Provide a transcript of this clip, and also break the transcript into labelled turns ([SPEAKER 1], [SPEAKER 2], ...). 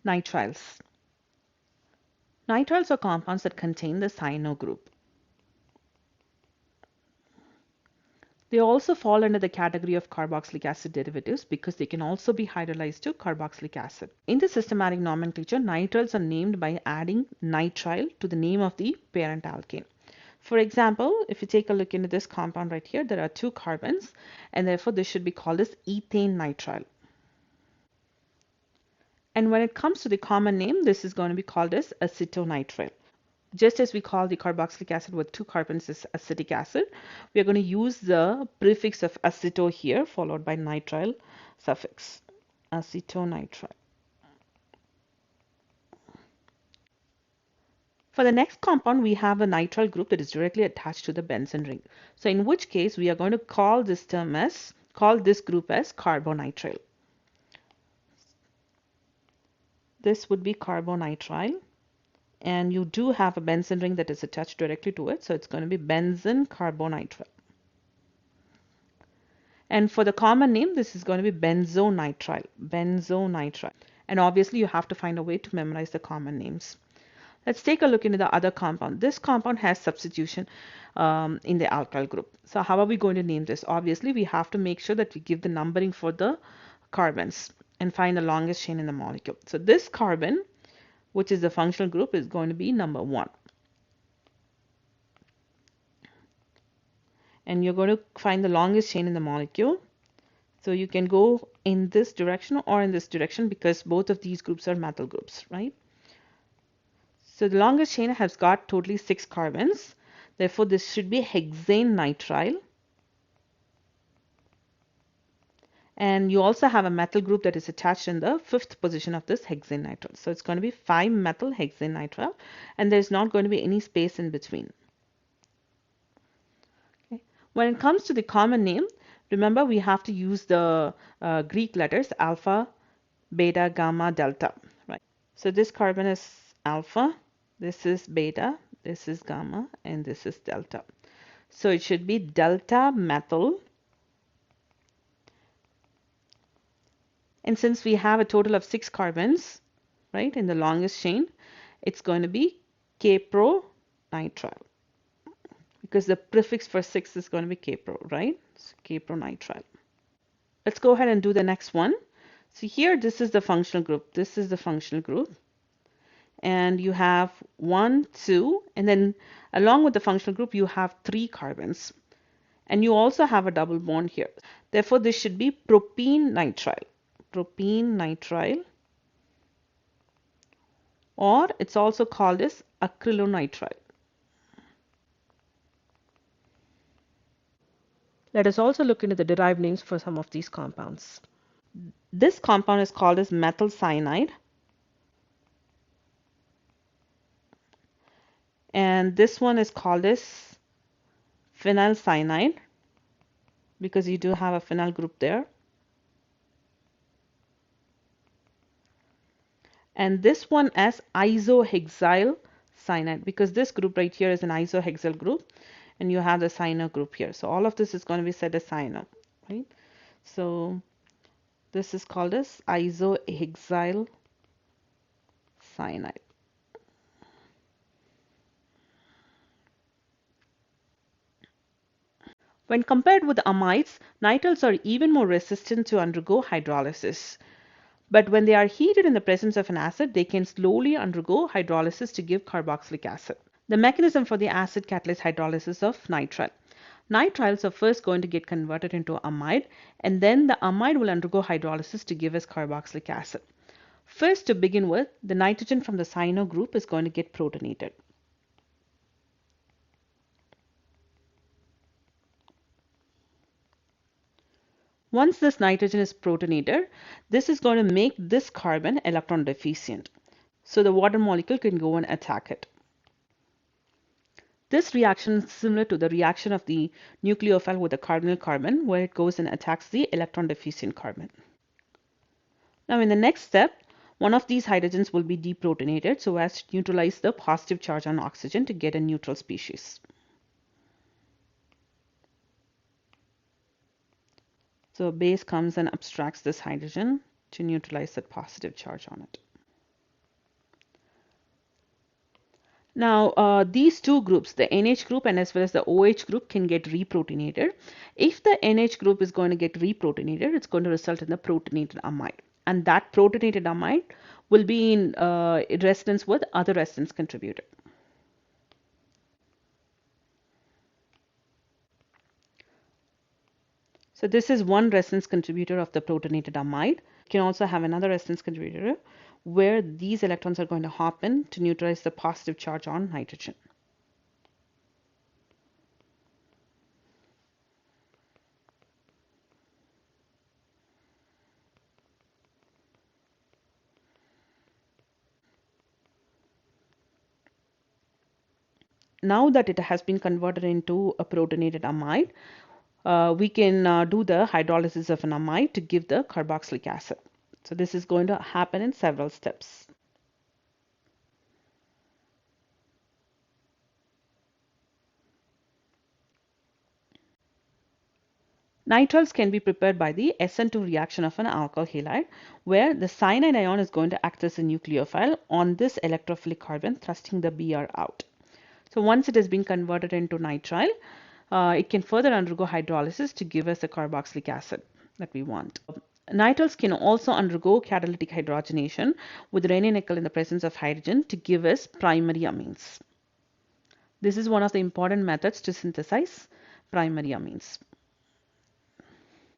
[SPEAKER 1] Nitriles. Nitriles are compounds that contain the cyano group. They also fall under the category of carboxylic acid derivatives because they can also be hydrolyzed to carboxylic acid. In the systematic nomenclature, nitriles are named by adding nitrile to the name of the parent alkane. For example, if you take a look into this compound right here, there are 2 carbons, and therefore this should be called as ethane nitrile. And when it comes to the common name, this is going to be called as acetonitrile. Just as we call the carboxylic acid with 2 carbons as acetic acid, we are going to use the prefix of aceto here, followed by nitrile suffix, acetonitrile. For the next compound, we have a nitrile group that is directly attached to the benzene ring. So in which case, we are going to call this group as carbonitrile. This would be carbonitrile. And you do have a benzene ring that is attached directly to it, so it's going to be benzene carbonitrile. And for the common name, this is going to be benzonitrile, And obviously, you have to find a way to memorize the common names. Let's take a look into the other compound. This compound has substitution in the alkyl group. So how are we going to name this? Obviously, we have to make sure that we give the numbering for the carbons and find the longest chain in the molecule. So this carbon, which is the functional group, is going to be number 1. And you're going to find the longest chain in the molecule. So you can go in this direction or in this direction because both of these groups are methyl groups, right? So the longest chain has got totally 6 carbons. Therefore, this should be hexane nitrile. And you also have a methyl group that is attached in the 5th position of this hexane nitrile. So it's going to be 5-methyl hexane nitrile, and there's not going to be any space in between. Okay. When it comes to the common name, remember we have to use the Greek letters alpha, beta, gamma, delta, right? So this carbon is alpha, this is beta, this is gamma, and this is delta. So it should be delta methyl. And since we have a total of 6 carbons, right, in the longest chain, it's going to be capronitrile because the prefix for 6 is going to be capro, right? So capronitrile. Let's go ahead and do the next one. So here, this is the functional group. This is the functional group. And you have 1, 2, and then along with the functional group, you have 3 carbons. And you also have a double bond here. Therefore, this should be propene nitrile, or it's also called as acrylonitrile. Let us also look into the derived names for some of these compounds. This compound is called as methyl cyanide, and this one is called as phenyl cyanide because you do have a phenyl group there. And this one as isohexyl cyanide because this group right here is an isohexyl group, and you have the cyano group here. So all of this is going to be said as cyano, right? So this is called as isohexyl cyanide. When compared with amides, nitriles are even more resistant to undergo hydrolysis. But when they are heated in the presence of an acid, they can slowly undergo hydrolysis to give carboxylic acid. The mechanism for the acid catalyzed hydrolysis of nitrile. Nitriles are first going to get converted into amide, and then the amide will undergo hydrolysis to give us carboxylic acid. First, to begin with, the nitrogen from the cyano group is going to get protonated. Once this nitrogen is protonated, this is going to make this carbon electron deficient. So the water molecule can go and attack it. This reaction is similar to the reaction of the nucleophile with the cardinal carbon, where it goes and attacks the electron deficient carbon. Now in the next step, one of these hydrogens will be deprotonated so as to neutralize the positive charge on oxygen to get a neutral species. So a base comes and abstracts this hydrogen to neutralize that positive charge on it. Now, these two groups, the NH group and as well as the OH group, can get reprotonated. If the NH group is going to get reprotonated, it's going to result in the protonated amide. And that protonated amide will be in resonance with other resonance contributor. So this is one resonance contributor of the protonated amide. You can also have another resonance contributor where these electrons are going to hop in to neutralize the positive charge on nitrogen. Now that it has been converted into a protonated amide, we can do the hydrolysis of an amide to give the carboxylic acid. So this is going to happen in several steps. Nitriles can be prepared by the SN2 reaction of an alkyl halide, where the cyanide ion is going to act as a nucleophile on this electrophilic carbon, thrusting the Br out. So once it has been converted into nitrile, it can further undergo hydrolysis to give us the carboxylic acid that we want. Nitriles can also undergo catalytic hydrogenation with Raney nickel in the presence of hydrogen to give us primary amines. This is one of the important methods to synthesize primary amines.